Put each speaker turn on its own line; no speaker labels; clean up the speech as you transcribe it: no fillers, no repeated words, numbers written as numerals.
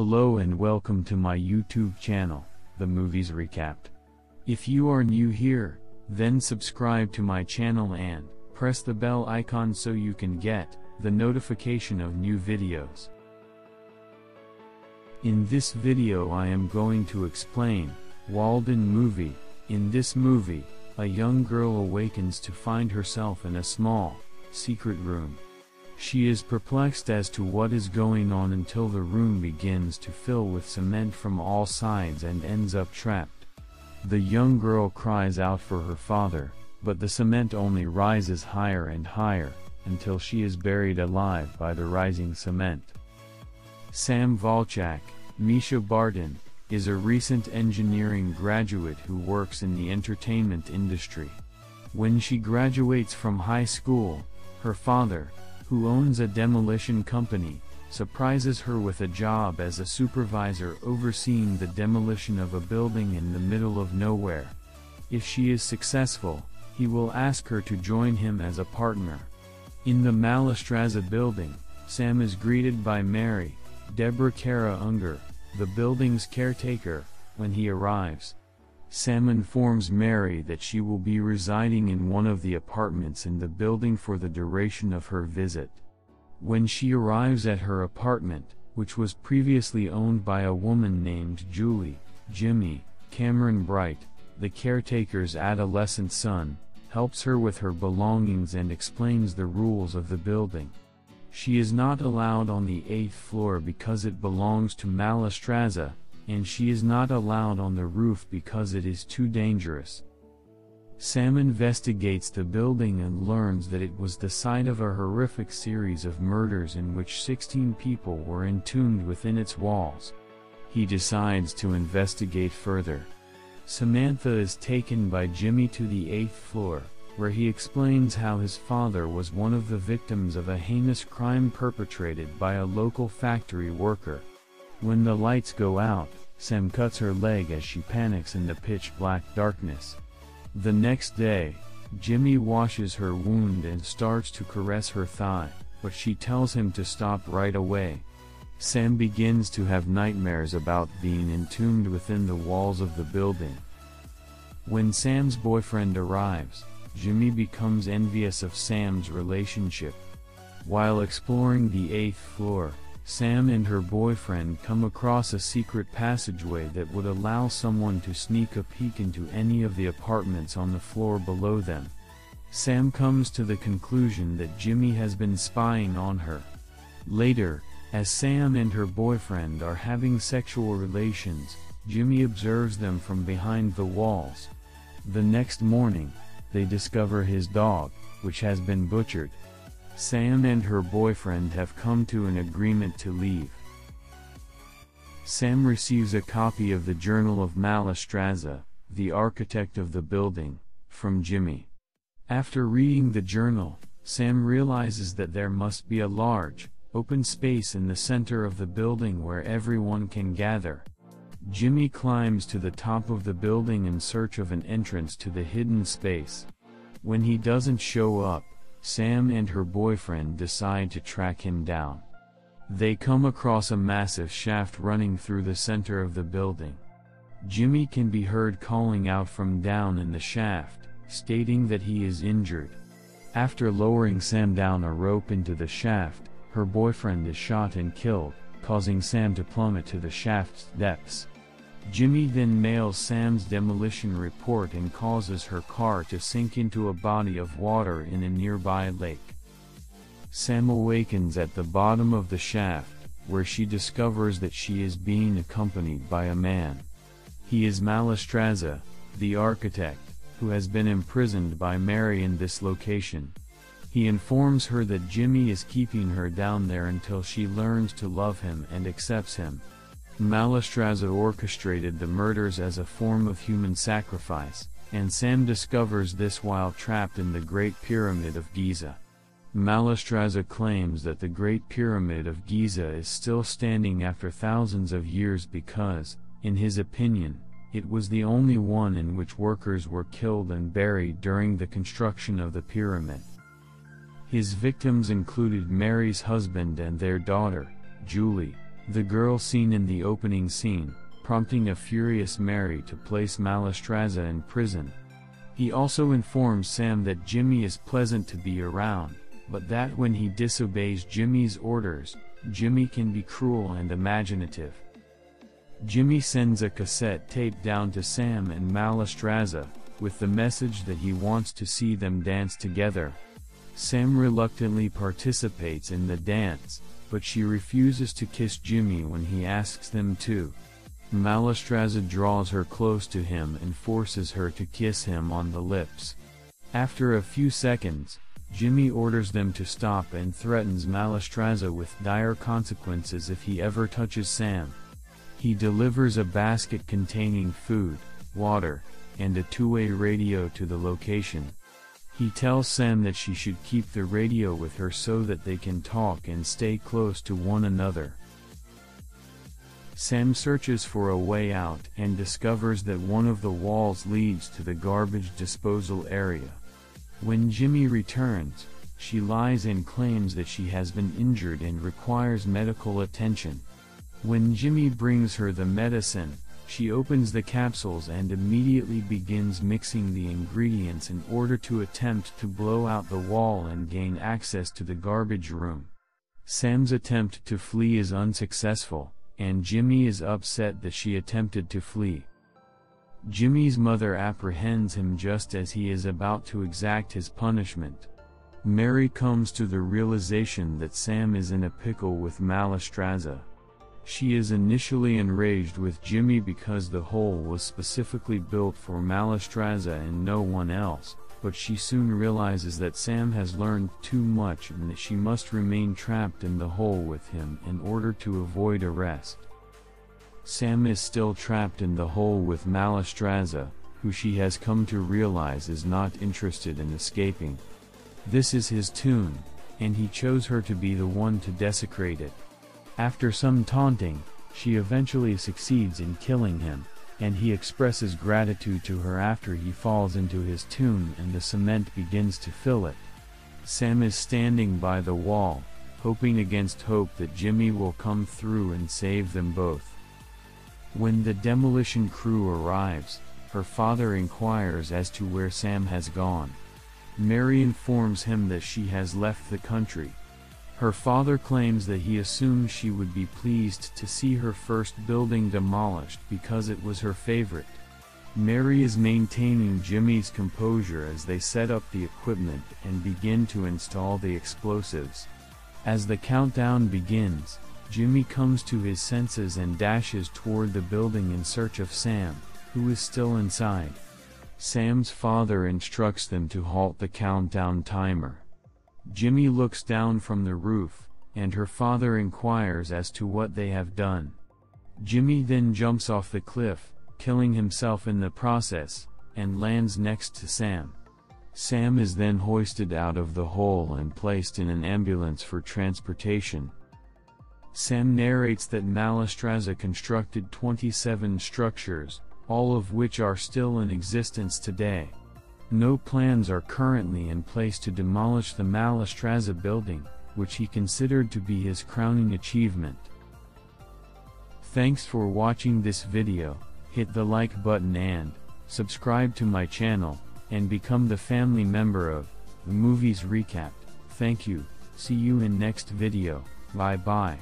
Hello and welcome to my YouTube channel, The Movies Recapped. If you are new here, then subscribe to my channel and press the bell icon so you can get the notification of new videos. In this video I am going to explain Walden movie. In this movie, a young girl awakens to find herself in a small, secret room. She is perplexed as to what is going on until the room begins to fill with cement from all sides and ends up trapped. The young girl cries out for her father, but the cement only rises higher and higher, until she is buried alive by the rising cement. Sam Volchak, Misha Barton, is a recent engineering graduate who works in the entertainment industry. When she graduates from high school, her father, who owns a demolition company, surprises her with a job as a supervisor overseeing the demolition of a building in the middle of nowhere. If she is successful, he will ask her to join him as a partner. In the Malastraza building, Sam is greeted by Mary, Deborah Kara Unger, the building's caretaker, when he arrives. Sam informs Mary that she will be residing in one of the apartments in the building for the duration of her visit. When she arrives at her apartment, which was previously owned by a woman named Jimmy Cameron Bright, the caretaker's adolescent son, helps her with her belongings and explains the rules of the building. She is not allowed on the 8th floor because it belongs to Malastraza, and she is not allowed on the roof because it is too dangerous. Sam investigates the building and learns that it was the site of a horrific series of murders in which 16 people were entombed within its walls. He decides to investigate further. Samantha is taken by Jimmy to the 8th floor, where he explains how his father was one of the victims of a heinous crime perpetrated by a local factory worker. When the lights go out, Sam cuts her leg as she panics in the pitch-black darkness. The next day, Jimmy washes her wound and starts to caress her thigh, but she tells him to stop right away. Sam begins to have nightmares about being entombed within the walls of the building. When Sam's boyfriend arrives, Jimmy becomes envious of Sam's relationship. While exploring the 8th floor, Sam and her boyfriend come across a secret passageway that would allow someone to sneak a peek into any of the apartments on the floor below them. Sam comes to the conclusion that Jimmy has been spying on her. Later, as Sam and her boyfriend are having sexual relations, Jimmy observes them from behind the walls. The next morning, they discover his dog, which has been butchered. Sam and her boyfriend have come to an agreement to leave. Sam receives a copy of the Journal of Malastraza, the architect of the building, from Jimmy. After reading the journal, Sam realizes that there must be a large, open space in the center of the building where everyone can gather. Jimmy climbs to the top of the building in search of an entrance to the hidden space. When he doesn't show up, Sam and her boyfriend decide to track him down. They come across a massive shaft running through the center of the building. Jimmy can be heard calling out from down in the shaft, stating that he is injured. After lowering Sam down a rope into the shaft, her boyfriend is shot and killed, causing Sam to plummet to the shaft's depths. Jimmy then mails Sam's demolition report and causes her car to sink into a body of water in a nearby lake. Sam awakens at the bottom of the shaft, where she discovers that she is being accompanied by a man. He is Malastraza, the architect, who has been imprisoned by Mary in this location. He informs her that Jimmy is keeping her down there until she learns to love him and accepts him. Malastraza orchestrated the murders as a form of human sacrifice, and Sam discovers this while trapped in the Great Pyramid of Giza. Malastraza claims that the Great Pyramid of Giza is still standing after thousands of years because, in his opinion, it was the only one in which workers were killed and buried during the construction of the pyramid. His victims included Mary's husband and their daughter, Julie, the girl seen in the opening scene, prompting a furious Mary to place Mallestraza in prison. He also informs Sam that Jimmy is pleasant to be around, but that when he disobeys Jimmy's orders, Jimmy can be cruel and imaginative. Jimmy sends a cassette tape down to Sam and Mallestraza, with the message that he wants to see them dance together. Sam reluctantly participates in the dance, but she refuses to kiss Jimmy when he asks them to. Mallestraza draws her close to him and forces her to kiss him on the lips. After a few seconds, Jimmy orders them to stop and threatens Mallestraza with dire consequences if he ever touches Sam. He delivers a basket containing food, water, and a two-way radio to the location. He tells Sam that she should keep the radio with her so that they can talk and stay close to one another. Sam searches for a way out and discovers that one of the walls leads to the garbage disposal area. When Jimmy returns, she lies and claims that she has been injured and requires medical attention. When Jimmy brings her the medicine, she opens the capsules and immediately begins mixing the ingredients in order to attempt to blow out the wall and gain access to the garbage room. Sam's attempt to flee is unsuccessful, and Jimmy is upset that she attempted to flee. Jimmy's mother apprehends him just as he is about to exact his punishment. Mary comes to the realization that Sam is in a pickle with Mallestraza. She is initially enraged with Jimmy because the hole was specifically built for Mallestraza and no one else, but she soon realizes that Sam has learned too much and that she must remain trapped in the hole with him in order to avoid arrest. Sam is still trapped in the hole with Mallestraza, who she has come to realize is not interested in escaping. This is his tune, and he chose her to be the one to desecrate it. After some taunting, she eventually succeeds in killing him, and he expresses gratitude to her after he falls into his tomb and the cement begins to fill it. Sam is standing by the wall, hoping against hope that Jimmy will come through and save them both. When the demolition crew arrives, her father inquires as to where Sam has gone. Mary informs him that she has left the country. Her father claims that he assumed she would be pleased to see her first building demolished because it was her favorite. Mary is maintaining Jimmy's composure as they set up the equipment and begin to install the explosives. As the countdown begins, Jimmy comes to his senses and dashes toward the building in search of Sam, who is still inside. Sam's father instructs them to halt the countdown timer. Jimmy looks down from the roof, and her father inquires as to what they have done. Jimmy then jumps off the cliff, killing himself in the process, and lands next to Sam. Sam is then hoisted out of the hole and placed in an ambulance for transportation. Sam narrates that Mallestraza constructed 27 structures, all of which are still in existence today. No plans are currently in place to demolish the Mallestraza building, which he considered to be his crowning achievement. Thanks for watching this video. Hit the like button and subscribe to my channel, and become the family member of The Movies Recapped. Thank you, see you in next video, bye bye.